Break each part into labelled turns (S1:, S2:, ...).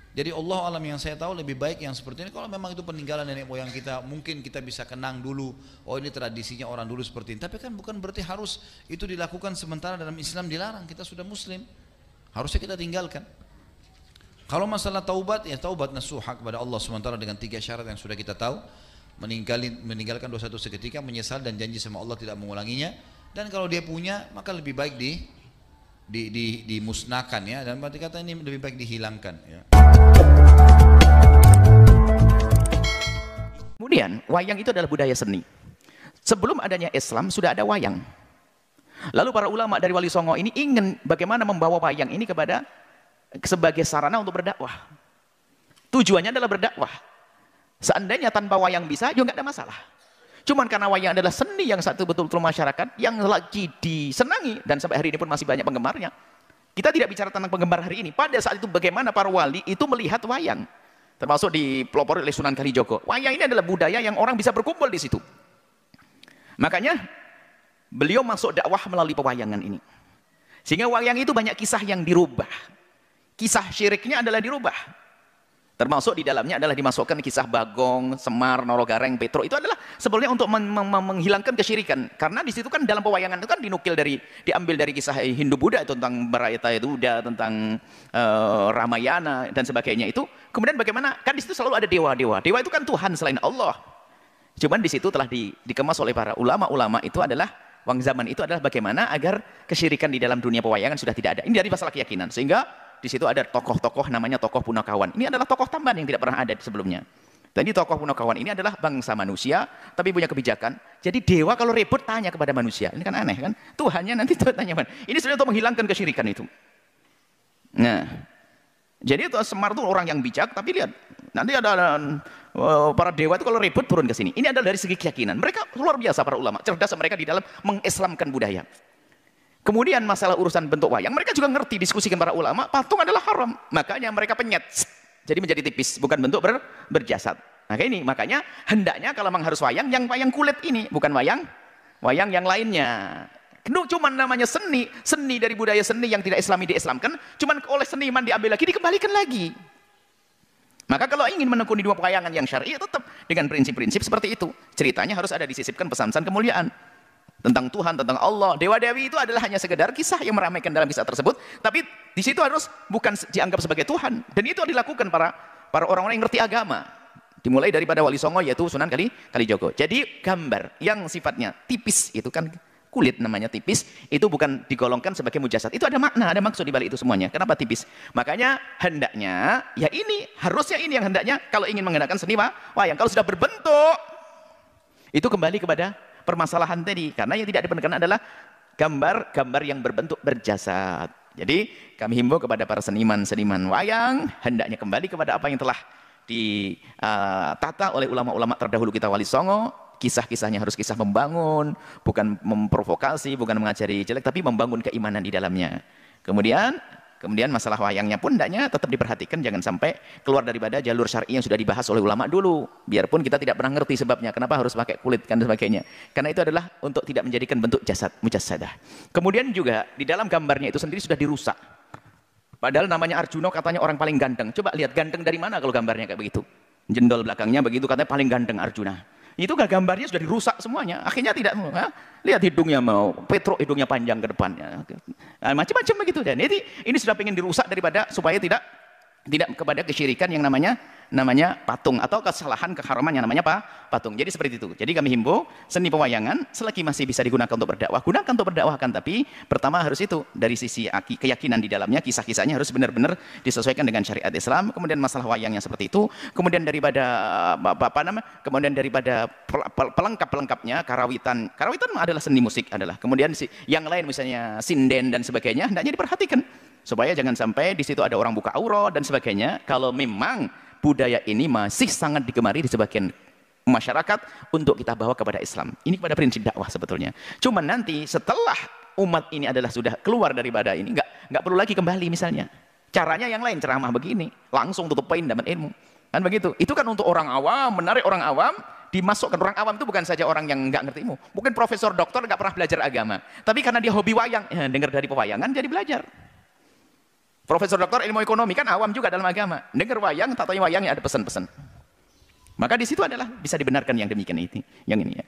S1: Jadi Allah alam yang saya tahu lebih baik yang seperti ini. Kalau memang itu peninggalan nenek moyang kita, mungkin kita bisa kenang dulu. Oh ini tradisinya orang dulu seperti ini. Tapi kan bukan berarti harus itu dilakukan sementara dalam Islam dilarang. Kita sudah Muslim, harusnya kita tinggalkan. Kalau masalah taubat, ya taubat nasuha kepada Allah sementara dengan 3 syarat yang sudah kita tahu. Meninggalkan dosa itu seketika, menyesal dan janji sama Allah tidak mengulanginya. Dan kalau dia punya, maka lebih baik dimusnahkan ya. Dan berarti kata ini lebih baik dihilangkan ya.
S2: Kemudian wayang itu adalah budaya seni. Sebelum adanya Islam sudah ada wayang. Lalu para ulama dari Wali Songo ini ingin bagaimana membawa wayang ini sebagai sarana untuk berdakwah. Tujuannya adalah berdakwah. Seandainya tanpa wayang bisa, juga nggak ada masalah. Cuman karena wayang adalah seni yang satu betul-betul masyarakat yang lagi disenangi dan sampai hari ini pun masih banyak penggemarnya. Kita tidak bicara tentang penggemar hari ini. Pada saat itu bagaimana para wali itu melihat wayang, termasuk dipelopori oleh Sunan Kalijogo. Wayang ini adalah budaya yang orang bisa berkumpul di situ. Makanya beliau masuk dakwah melalui pewayangan ini. Sehingga wayang itu banyak kisah yang dirubah. Kisah syiriknya adalah dirubah. Termasuk di dalamnya adalah dimasukkan kisah Bagong, Semar, Norogareng, Petro. Itu adalah sebenarnya untuk menghilangkan kesyirikan. Karena di situ kan dalam pewayangan itu kan diambil dari kisah Hindu-Buddha tentang Bharata Yuda, tentang Ramayana dan sebagainya itu. Kemudian bagaimana? Kan di situ selalu ada dewa-dewa. Dewa itu kan Tuhan selain Allah. Cuman di situ telah dikemas oleh para ulama-ulama itu adalah wang zaman itu adalah bagaimana agar kesyirikan di dalam dunia pewayangan sudah tidak ada. Ini dari masalah keyakinan. Sehingga di situ ada tokoh-tokoh namanya tokoh Punakawan. Ini adalah tokoh tambahan yang tidak pernah ada sebelumnya. Jadi tokoh Punakawan ini adalah bangsa manusia, tapi punya kebijakan. Jadi dewa kalau ribut tanya kepada manusia. Ini kan aneh kan? Tuhannya nanti tanya. Ini sebenarnya untuk menghilangkan kesyirikan itu. Nah, jadi itu Semar itu orang yang bijak, tapi lihat nanti ada para dewa itu kalau ribut turun ke sini. Ini adalah dari segi keyakinan. Mereka luar biasa para ulama, cerdas mereka di dalam mengislamkan budaya. Kemudian masalah urusan bentuk wayang, mereka juga ngerti, diskusikan para ulama, patung adalah haram. Makanya mereka penyet, jadi menjadi tipis, bukan bentuk berjasad. Makanya hendaknya kalau memang harus wayang, yang wayang kulit ini, bukan wayang yang lainnya. Cuman namanya seni dari budaya seni yang tidak islami diislamkan, cuman oleh seniman diambil lagi, dikembalikan lagi. Maka kalau ingin menekuni dua pewayangan yang syar'i, tetap dengan prinsip-prinsip seperti itu. Ceritanya harus ada disisipkan pesan-pesan kemuliaan. Tentang Tuhan, tentang Allah. Dewa-dewi itu adalah hanya sekedar kisah yang meramaikan dalam kisah tersebut, tapi di situ harus bukan dianggap sebagai Tuhan. Dan itu dilakukan para orang-orang yang ngerti agama. Dimulai daripada Wali Songo yaitu Sunan Kalijogo. Jadi gambar yang sifatnya tipis itu kan kulit namanya tipis, itu bukan digolongkan sebagai mujasad. Itu ada makna, ada maksud di balik itu semuanya. Kenapa tipis? Makanya hendaknya ya harusnya ini yang hendaknya kalau ingin menggunakan seni wayang. Kalau sudah berbentuk itu kembali kepada permasalahan tadi, karena yang tidak diperkenankan adalah gambar-gambar yang berbentuk berjasad. Jadi kami himbau kepada para seniman wayang hendaknya kembali kepada apa yang telah ditata oleh ulama-ulama terdahulu kita Wali Songo. Kisah-kisahnya harus kisah membangun, bukan memprovokasi, bukan mengajari jelek, tapi membangun keimanan di dalamnya. Kemudian masalah wayangnya pun hendaknya tetap diperhatikan, jangan sampai keluar daripada jalur syar'i yang sudah dibahas oleh ulama dulu. Biarpun kita tidak pernah ngerti sebabnya, kenapa harus pakai kulit dan sebagainya. Karena itu adalah untuk tidak menjadikan bentuk jasad, mujassadah. Kemudian juga di dalam gambarnya itu sendiri sudah dirusak. Padahal namanya Arjuna katanya orang paling ganteng. Coba lihat ganteng dari mana kalau gambarnya kayak begitu. Jendol belakangnya begitu katanya paling ganteng Arjuna. Itu gambarnya sudah dirusak semuanya. Akhirnya tidak mau. Lihat hidungnya mau, Petro hidungnya panjang ke depannya. Macam-macam begitu. Dan ini sudah ingin dirusak daripada supaya tidak kepada kesyirikan yang namanya patung atau kesalahan keharaman yang namanya patung. Jadi seperti itu. Jadi kami himbau seni pewayangan selagi masih bisa digunakan untuk berdakwah, gunakan untuk berdakwahkan, tapi pertama harus itu dari sisi keyakinan di dalamnya, kisah-kisahnya harus benar-benar disesuaikan dengan syariat Islam. Kemudian masalah wayangnya seperti itu. Kemudian daripada pelengkapnya karawitan adalah seni musik adalah. Kemudian yang lain misalnya sinden dan sebagainya hendaknya diperhatikan. Supaya jangan sampai di situ ada orang buka aurat dan sebagainya. Kalau memang budaya ini masih sangat digemari di sebagian masyarakat untuk kita bawa kepada Islam. Ini kepada prinsip dakwah sebetulnya. Cuman nanti setelah umat ini adalah sudah keluar daripada ini, nggak perlu lagi kembali misalnya. Caranya yang lain, ceramah begini, langsung tutup poin dapat ilmu. Kan begitu. Itu kan untuk orang awam, menarik orang awam, dimasukkan orang awam itu bukan saja orang yang nggak ngerti ilmu. Mungkin profesor, doktor nggak pernah belajar agama. Tapi karena dia hobi wayang, dengar dari pewayangan jadi belajar. Profesor doktor ilmu ekonomi kan awam juga dalam agama. Dengar wayang, tak tahu wayangnya ada pesan-pesan. Maka di situ adalah bisa dibenarkan yang demikian itu, yang ini ya.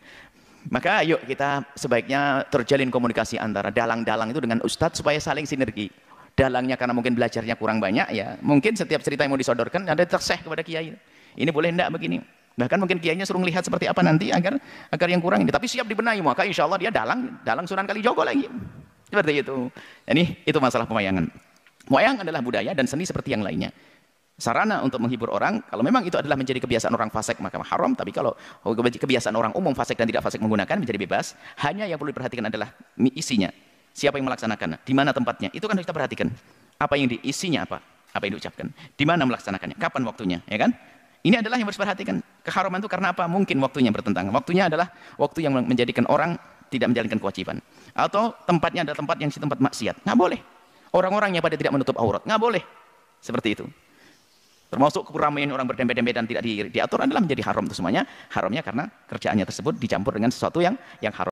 S2: Maka yuk kita sebaiknya terjalin komunikasi antara dalang-dalang itu dengan ustadz supaya saling sinergi. Dalangnya karena mungkin belajarnya kurang banyak ya, mungkin setiap cerita yang mau disodorkan ada terseh kepada kiai. Ini boleh enggak begini? Bahkan mungkin kiainya suruh melihat seperti apa nanti agar yang kurang ini. Tapi siap dibenahi, maka insya Allah dia dalang Sunan Kalijogo lagi. Seperti itu. Ini itu masalah pewayangan. Wayang adalah budaya dan seni seperti yang lainnya. Sarana untuk menghibur orang, kalau memang itu adalah menjadi kebiasaan orang fasik maka haram, tapi kalau kebiasaan orang umum fasik dan tidak fasik menggunakan menjadi bebas. Hanya yang perlu diperhatikan adalah isinya. Siapa yang melaksanakan? Di mana tempatnya? Itu kan harus kita perhatikan. Apa yang diisinya apa yang diucapkan? Di mana melaksanakannya? Kapan waktunya, ya kan? Ini adalah yang harus diperhatikan. Keharaman itu karena apa? Mungkin waktunya bertentangan. Waktunya adalah waktu yang menjadikan orang tidak menjalankan kewajiban. Atau tempatnya adalah tempat yang tempat maksiat. Nggak boleh. Orang-orangnya pada tidak menutup aurat. Nggak boleh. Seperti itu. Termasuk keramaian orang berdempet-dempet dan tidak diatur adalah menjadi haram itu semuanya. Haramnya karena kerjaannya tersebut dicampur dengan sesuatu yang haram.